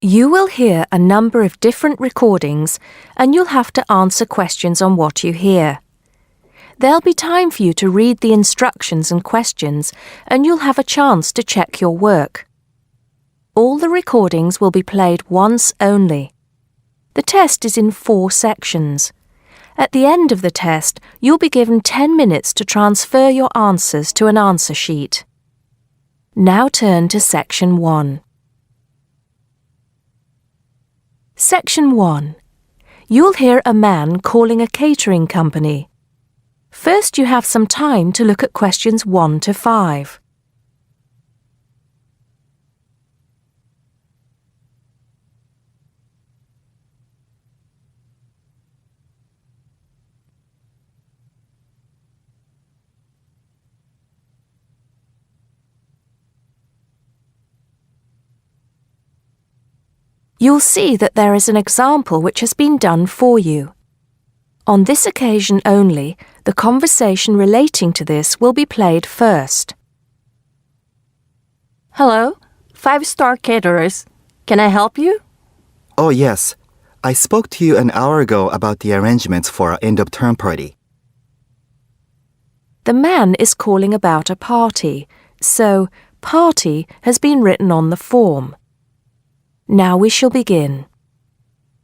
You will hear a number of different recordings and you'll have to answer questions on what you hear. There'll be time for you to read the instructions and questions and you'll have a chance to check your work. All the recordings will be played once only. The test is in 4 sections. At the end of the test, you'll be given 10 minutes to transfer your answers to an answer sheet. Now turn to Section 1. Section 1. You'll hear a man calling a catering company. First, you have some time to look at questions 1 to 5. You'll see that there is an example which has been done for you. On this occasion only, the conversation relating to this will be played first. Hello, 5-star caterers. Can I help you? Oh, yes. I spoke to you an hour ago about the arrangements for our end-of-term party. The man is calling about a party, so party has been written on the form. Now we shall begin.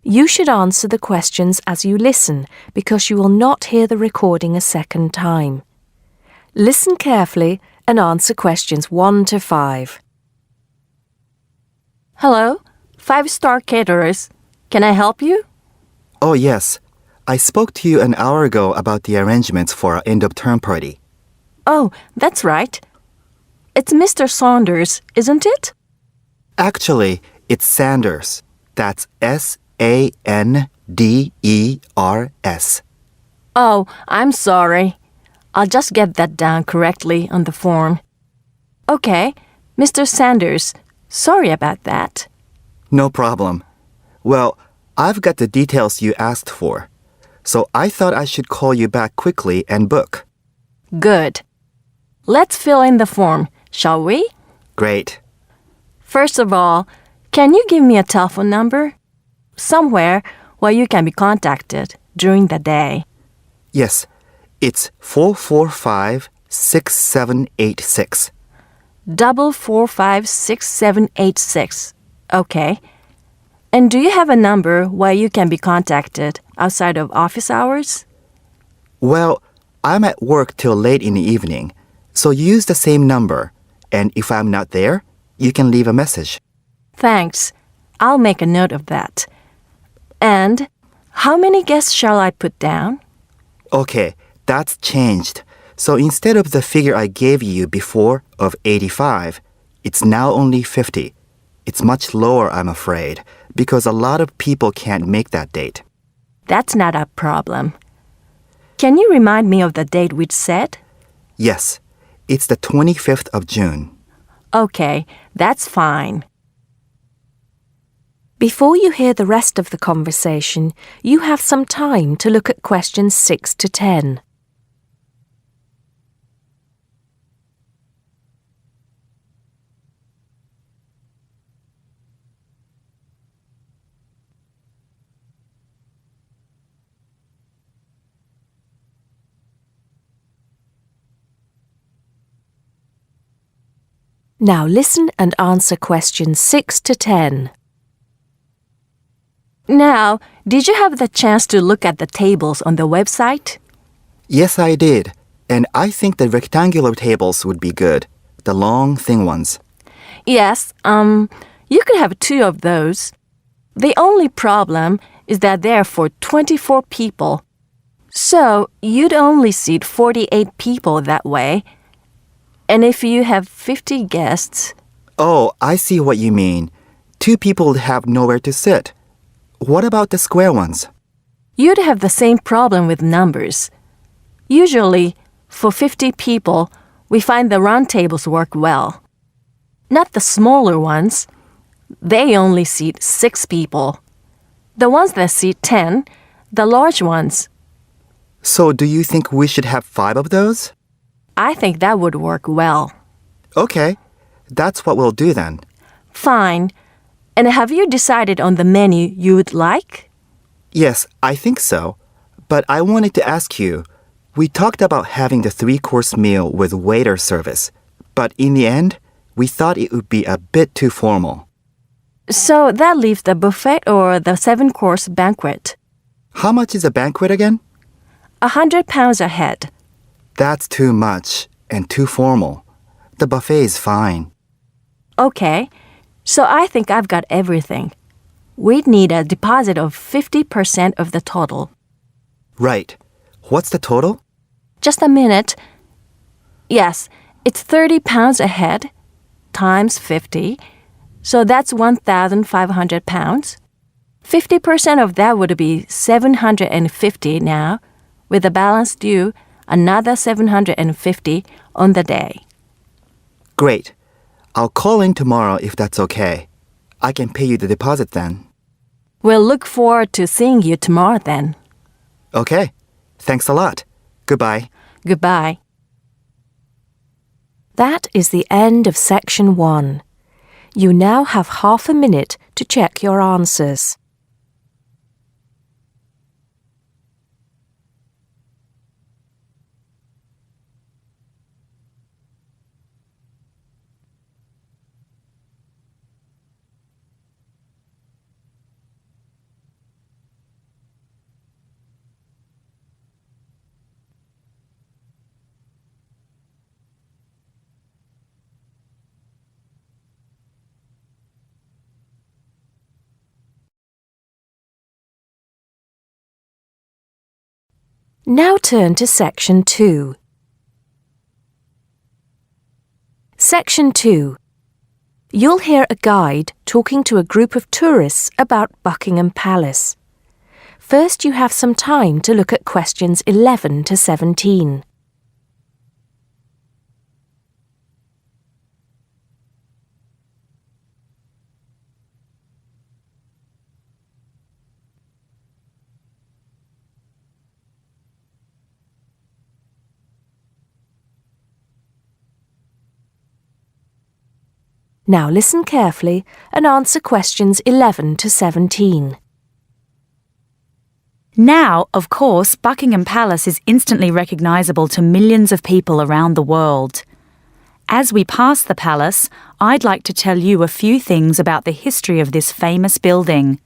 You should answer the questions as you listen because you will not hear the recording a second time. Listen carefully and answer questions 1 to 5. Hello, 5-star caterers. Can I help you? Oh, yes. I spoke to you an hour ago about the arrangements for our end-of-term party. Oh, that's right. It's Mr. Saunders, isn't it? Actually, it's Sanders. That's S-A-N-D-E-R-S. Oh, I'm sorry. I'll just get that down correctly on the form. Okay, Mr. Sanders, sorry about that. No problem. Well, I've got the details you asked for, so I thought I should call you back quickly and book. Good. Let's fill in the form, shall we? Great. First of all, can you give me a telephone number? Somewhere where you can be contacted during the day. Yes, it's 445-6786. 445-6786. Okay. And do you have a number where you can be contacted outside of office hours? Well, I'm at work till late in the evening, so use the same number. And if I'm not there, you can leave a message. Thanks. I'll make a note of that. And how many guests shall I put down? Okay, that's changed. So instead of the figure I gave you before of 85, it's now only 50. It's much lower, I'm afraid, because a lot of people can't make that date. That's not a problem. Can you remind me of the date we'd set? Yes, it's the 25th of June. Okay, that's fine. Before you hear the rest of the conversation, you have some time to look at questions 6 to 10. Now listen and answer questions 6 to 10. Now, did you have the chance to look at the tables on the website? Yes, I did. And I think the rectangular tables would be good. The long, thin ones. Yes, you could have 2 of those. The only problem is that they're for 24 people. So, you'd only seat 48 people that way. And if you have 50 guests... Oh, I see what you mean. 2 people would have nowhere to sit. What about the square ones? You'd have the same problem with numbers. Usually, for 50 people, we find the round tables work well. Not the smaller ones. They only seat 6 people. The ones that seat 10, the large ones. So do you think we should have 5 of those? I think that would work well. Okay, that's what we'll do then. Fine. And have you decided on the menu you would like? Yes, I think so. But I wanted to ask you, we talked about having the 3-course meal with waiter service, but in the end, we thought it would be a bit too formal. So that leaves the buffet or the 7-course banquet. How much is a banquet again? £100 a head. That's too much and too formal. The buffet is fine. Okay, so I think I've got everything. We'd need a deposit of 50% of the total. Right. What's the total? Just a minute. Yes, it's £30 a head times 50. So that's £1,500. 50% of that would be $750 now, with the balance due another $750 on the day. Great. I'll call in tomorrow if that's okay. I can pay you the deposit then. We'll look forward to seeing you tomorrow then. Okay. Thanks a lot. Goodbye. Goodbye. That is the end of section 1. You now have half a minute to check your answers. Now turn to section 2. Section 2. You'll hear a guide talking to a group of tourists about Buckingham Palace. First, you have some time to look at questions 11 to 17. Now listen carefully and answer questions 11 to 17. Now, of course, Buckingham Palace is instantly recognisable to millions of people around the world. As we pass the palace, I'd like to tell you a few things about the history of this famous building.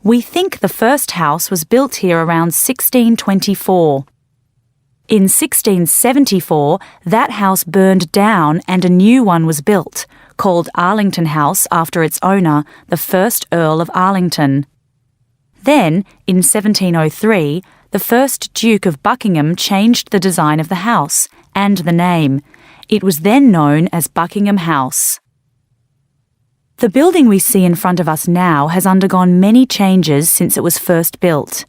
We think the first house was built here around 1624. In 1674, that house burned down and a new one was built, called Arlington House after its owner, the first Earl of Arlington. Then, in 1703, the first Duke of Buckingham changed the design of the house and the name. It was then known as Buckingham House. The building we see in front of us now has undergone many changes since it was first built.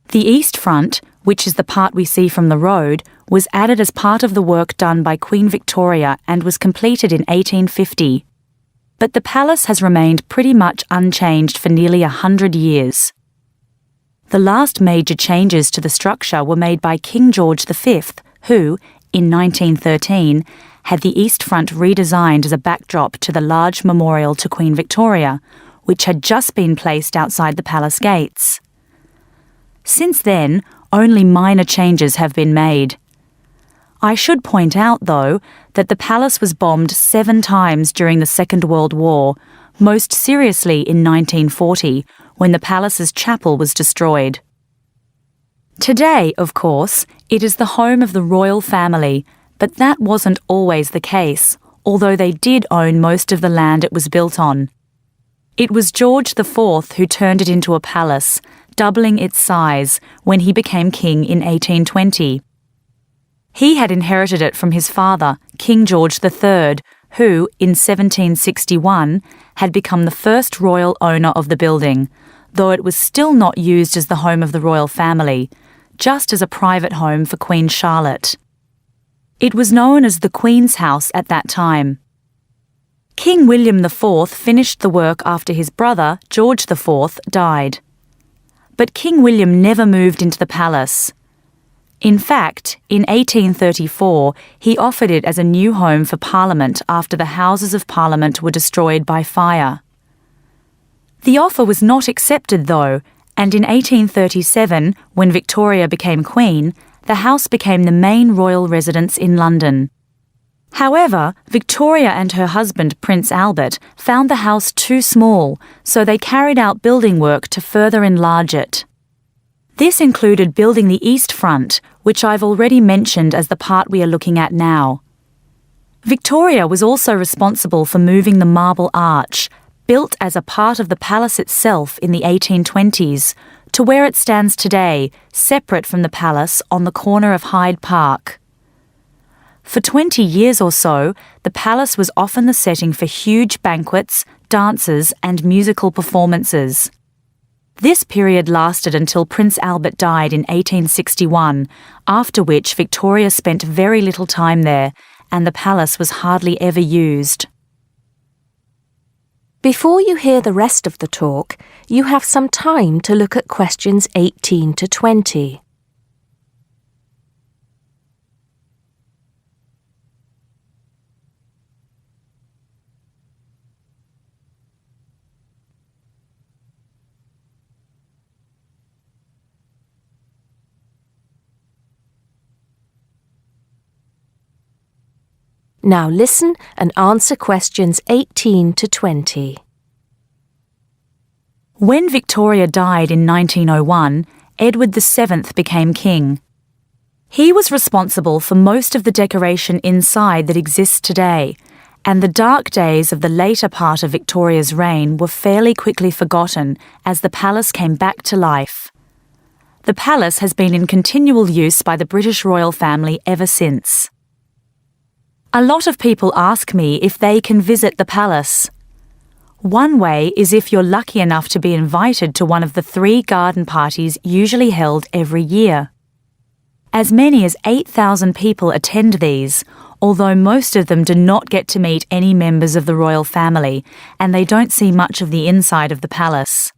The east front, which is the part we see from the road, was added as part of the work done by Queen Victoria and was completed in 1850. But the palace has remained pretty much unchanged for nearly 100 years. The last major changes to the structure were made by King George V, who, in 1913, had the east front redesigned as a backdrop to the large memorial to Queen Victoria, which had just been placed outside the palace gates. Since then, only minor changes have been made. I should point out, though, that the palace was bombed 7 times during the Second World War, most seriously in 1940, when the palace's chapel was destroyed. Today, of course, it is the home of the royal family, but that wasn't always the case, although they did own most of the land it was built on. It was George IV who turned it into a palace, doubling its size when he became king in 1820. He had inherited it from his father, King George III, who, in 1761, had become the first royal owner of the building, though it was still not used as the home of the royal family, just as a private home for Queen Charlotte. It was known as the Queen's House at that time. King William IV finished the work after his brother, George IV, died. But King William never moved into the palace. In fact, in 1834, he offered it as a new home for Parliament after the Houses of Parliament were destroyed by fire. The offer was not accepted, though, and in 1837, when Victoria became Queen, the house became the main royal residence in London. However, Victoria and her husband, Prince Albert, found the house too small, so they carried out building work to further enlarge it. This included building the east front, which I've already mentioned as the part we are looking at now. Victoria was also responsible for moving the Marble Arch, built as a part of the palace itself in the 1820s, to where it stands today, separate from the palace on the corner of Hyde Park. For 20 years or so, the palace was often the setting for huge banquets, dances, and musical performances. This period lasted until Prince Albert died in 1861, after which Victoria spent very little time there, and the palace was hardly ever used. Before you hear the rest of the talk, you have some time to look at questions 18 to 20. Now listen and answer questions 18 to 20. When Victoria died in 1901, Edward VII became king. He was responsible for most of the decoration inside that exists today, and the dark days of the later part of Victoria's reign were fairly quickly forgotten as the palace came back to life. The palace has been in continual use by the British royal family ever since. A lot of people ask me if they can visit the palace. One way is if you're lucky enough to be invited to one of the 3 garden parties usually held every year. As many as 8,000 people attend these, although most of them do not get to meet any members of the royal family, and they don't see much of the inside of the palace.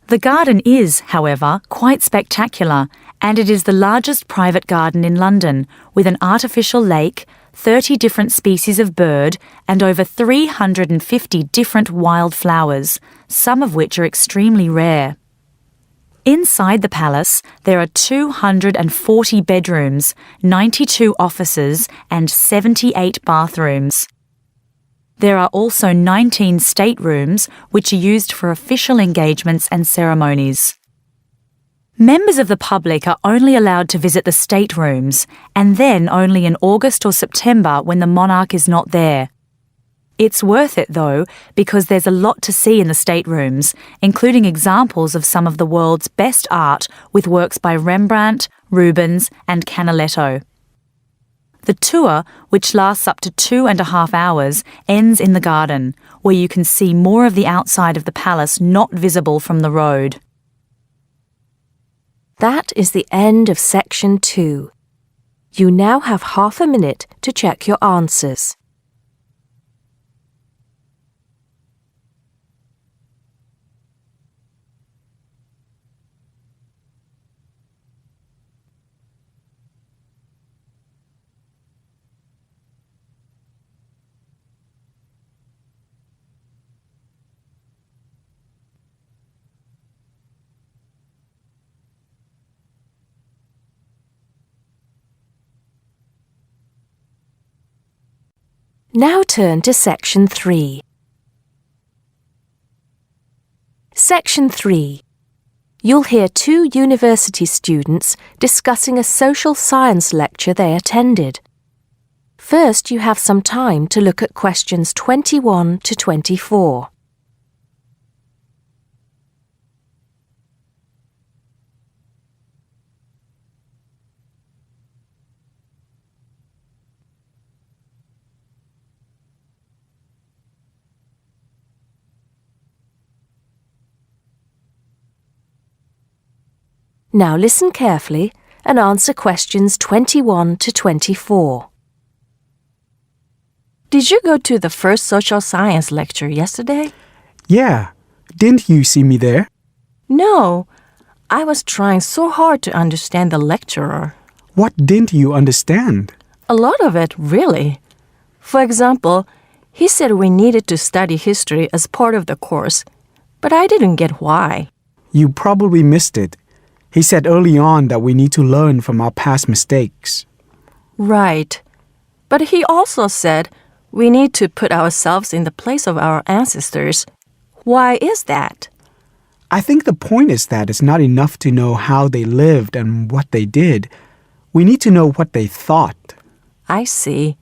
The garden is, however, quite spectacular, and it is the largest private garden in London, with an artificial lake, 30 different species of bird, and over 350 different wild flowers, some of which are extremely rare. Inside the palace, there are 240 bedrooms, 92 offices, and 78 bathrooms. There are also 19 staterooms, which are used for official engagements and ceremonies. Members of the public are only allowed to visit the staterooms, and then only in August or September when the monarch is not there. It's worth it, though, because there's a lot to see in the staterooms, including examples of some of the world's best art with works by Rembrandt, Rubens, and Canaletto. The tour, which lasts up to 2.5 hours, ends in the garden, where you can see more of the outside of the palace not visible from the road. That is the end of section 2. You now have half a minute to check your answers. Now turn to Section 3. Section 3. You'll hear 2 university students discussing a social science lecture they attended. First, you have some time to look at questions 21 to 24. Now listen carefully and answer questions 21 to 24. Did you go to the first social science lecture yesterday? Yeah. Didn't you see me there? No. I was trying so hard to understand the lecturer. What didn't you understand? A lot of it, really. For example, he said we needed to study history as part of the course, but I didn't get why. You probably missed it. He said early on that we need to learn from our past mistakes. Right. But he also said we need to put ourselves in the place of our ancestors. Why is that? I think the point is that it's not enough to know how they lived and what they did. We need to know what they thought. I see.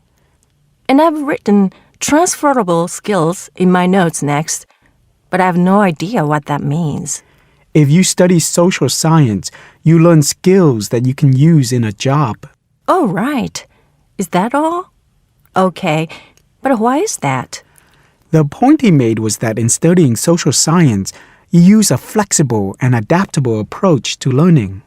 And I've written transferable skills in my notes next, but I have no idea what that means. If you study social science, you learn skills that you can use in a job. Oh, right. Is that all? Okay, but why is that? The point he made was that in studying social science, you use a flexible and adaptable approach to learning.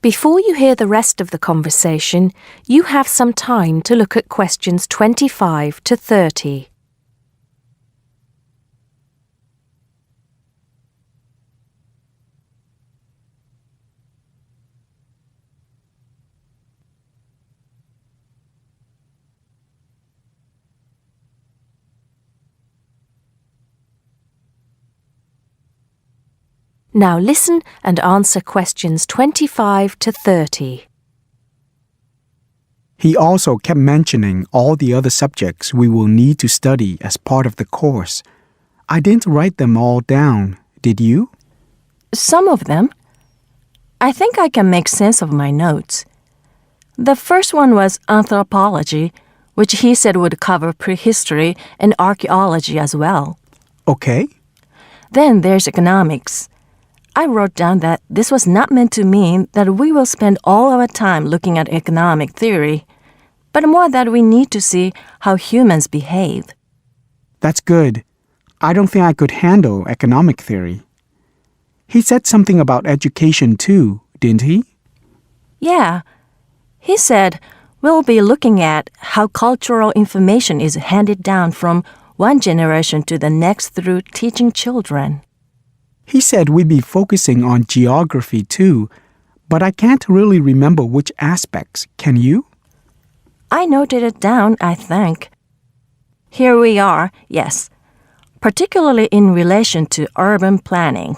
Before you hear the rest of the conversation, you have some time to look at questions 25 to 30. Now listen and answer questions 25 to 30. He also kept mentioning all the other subjects we will need to study as part of the course. I didn't write them all down, did you? Some of them. I think I can make sense of my notes. The first one was anthropology, which he said would cover prehistory and archaeology as well. Okay. Then there's economics. I wrote down that this was not meant to mean that we will spend all our time looking at economic theory, but more that we need to see how humans behave. That's good. I don't think I could handle economic theory. He said something about education too, didn't he? Yeah. He said we'll be looking at how cultural information is handed down from one generation to the next through teaching children. He said we'd be focusing on geography too, but I can't really remember which aspects. Can you? I noted it down, I think. Here we are, yes, particularly in relation to urban planning.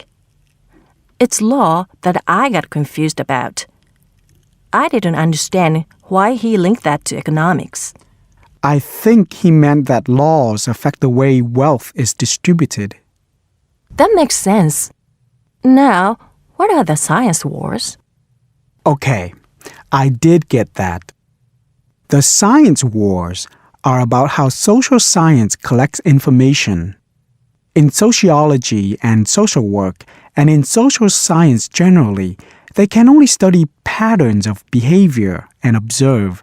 It's law that I got confused about. I didn't understand why he linked that to economics. I think he meant that laws affect the way wealth is distributed. That makes sense. Now, what are the science wars? Okay, I did get that. The science wars are about how social science collects information. In sociology and social work, and in social science generally, they can only study patterns of behavior and observe.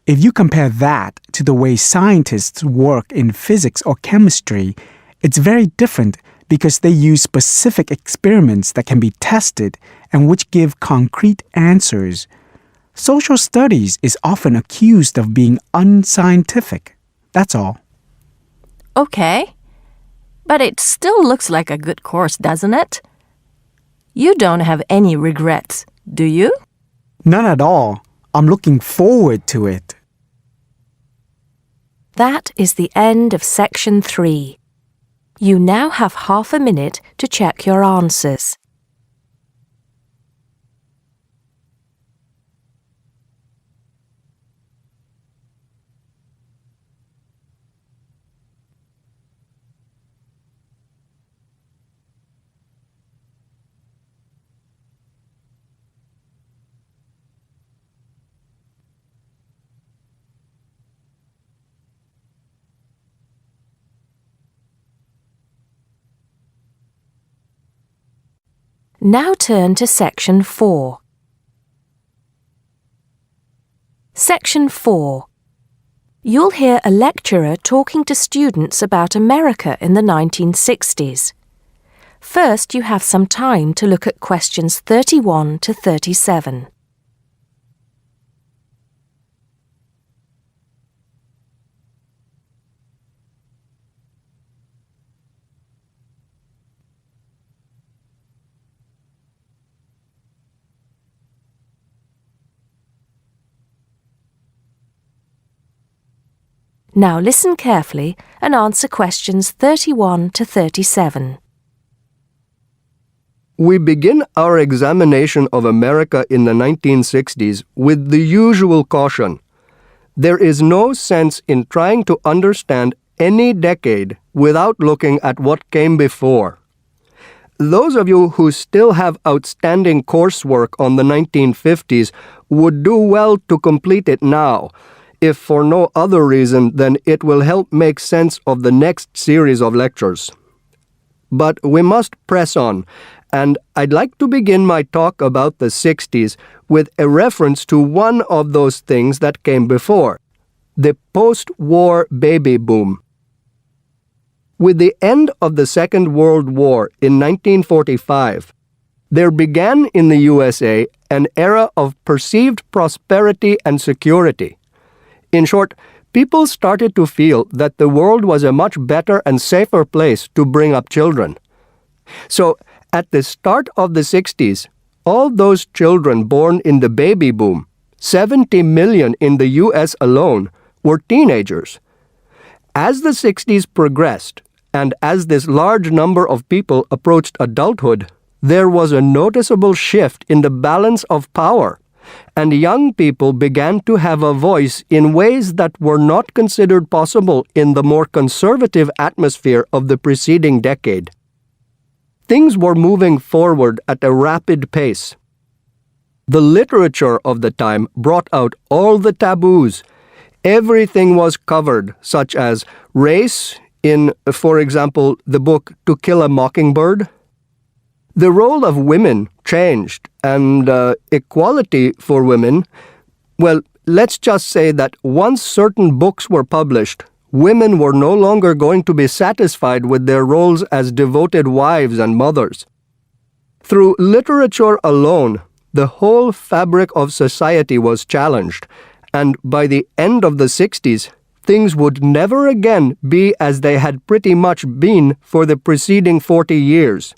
If you compare that to the way scientists work in physics or chemistry, it's very different because they use specific experiments that can be tested and which give concrete answers. Social studies is often accused of being unscientific. That's all. Okay. But it still looks like a good course, doesn't it? You don't have any regrets, do you? None at all. I'm looking forward to it. That is the end of section 3. You now have half a minute to check your answers. Now turn to section 4. Section 4. You'll hear a lecturer talking to students about America in the 1960s. First, you have some time to look at questions 31 to 37. Now listen carefully and answer questions 31 to 37. We begin our examination of America in the 1960s with the usual caution. There is no sense in trying to understand any decade without looking at what came before. Those of you who still have outstanding coursework on the 1950s would do well to complete it now, if for no other reason than it will help make sense of the next series of lectures. But we must press on, and I'd like to begin my talk about the 60s with a reference to one of those things that came before, the post-war baby boom. With the end of the Second World War in 1945, there began in the USA an era of perceived prosperity and security. In short, people started to feel that the world was a much better and safer place to bring up children. So, at the start of the 60s, all those children born in the baby boom, 70 million in the US alone, were teenagers. As the 60s progressed, and as this large number of people approached adulthood, there was a noticeable shift in the balance of power, and young people began to have a voice in ways that were not considered possible in the more conservative atmosphere of the preceding decade. Things were moving forward at a rapid pace. The literature of the time brought out all the taboos. Everything was covered, such as race in, for example, the book To Kill a Mockingbird. The role of women changed, and equality for women, well, let's just say that once certain books were published, women were no longer going to be satisfied with their roles as devoted wives and mothers. Through literature alone, the whole fabric of society was challenged, and by the end of the 60s, things would never again be as they had pretty much been for the preceding 40 years.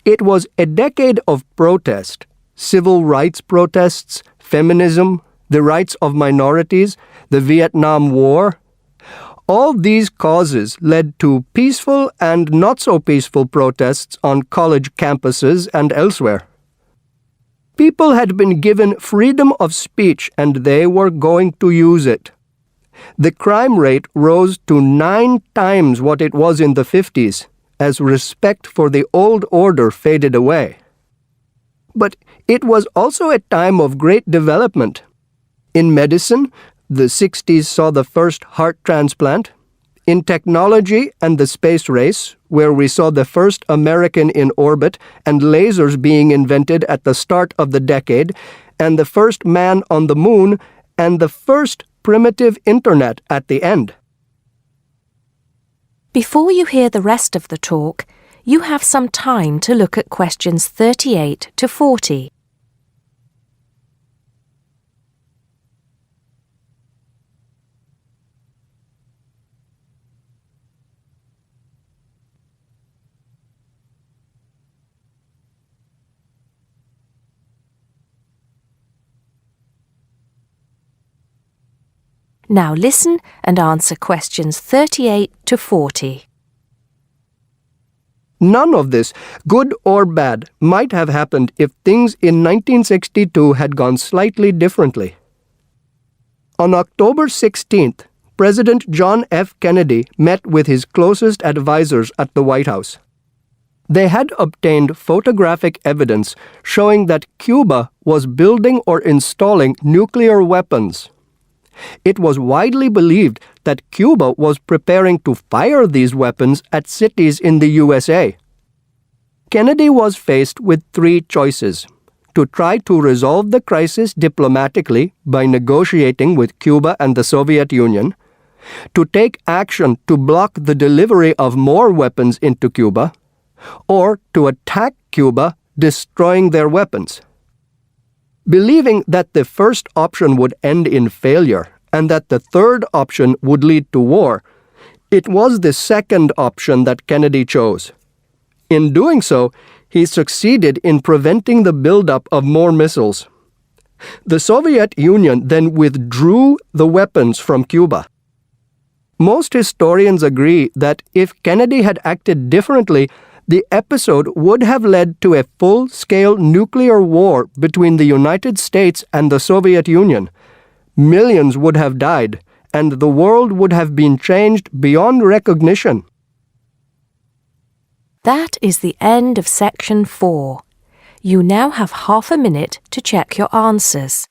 It was a decade of protest, civil rights protests, feminism, the rights of minorities, the Vietnam War. All these causes led to peaceful and not so peaceful protests on college campuses and elsewhere. People had been given freedom of speech and they were going to use it. The crime rate rose to 9 times what it was in the 50s, as respect for the old order faded away. But it was also a time of great development. In medicine, the 60s saw the first heart transplant. In technology and the space race, where we saw the first American in orbit and lasers being invented at the start of the decade, and the first man on the moon, and the first primitive internet at the end. Before you hear the rest of the talk, you have some time to look at questions 38 to 40. Now listen and answer questions 38 to 40. None of this, good or bad, might have happened if things in 1962 had gone slightly differently. On October 16th, President John F. Kennedy met with his closest advisors at the White House. They had obtained photographic evidence showing that Cuba was building or installing nuclear weapons. It was widely believed that Cuba was preparing to fire these weapons at cities in the USA. Kennedy was faced with 3 choices: to try to resolve the crisis diplomatically by negotiating with Cuba and the Soviet Union, to take action to block the delivery of more weapons into Cuba, or to attack Cuba, destroying their weapons. Believing that the first option would end in failure and that the third option would lead to war, it was the second option that Kennedy chose. In doing so, he succeeded in preventing the buildup of more missiles. The Soviet Union then withdrew the weapons from Cuba. Most historians agree that if Kennedy had acted differently, the episode would have led to a full-scale nuclear war between the United States and the Soviet Union. Millions would have died, and the world would have been changed beyond recognition. That is the end of section 4. You now have half a minute to check your answers.